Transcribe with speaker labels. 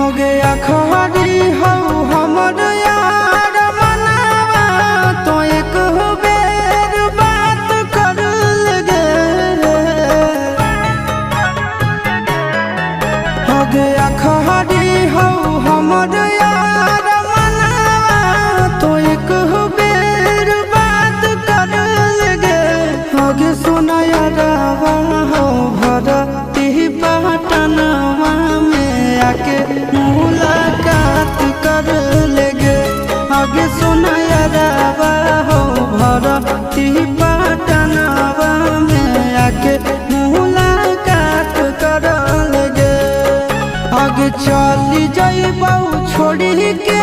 Speaker 1: हो गया खरी हो हमर यार मनावा तो एक बेर बात कर लगे। हो गया खरी हो हमर यार मनावा तो एक बेर बात कर लगे। हो गे सोना यारवा हो भरती पटनवा में आके मुलाकात कर लेगे। आगे सुना यारवा हो भरती पटनवा में आके मुलाकात कर लेगे। आगे चली जाइबौ छोड़ी के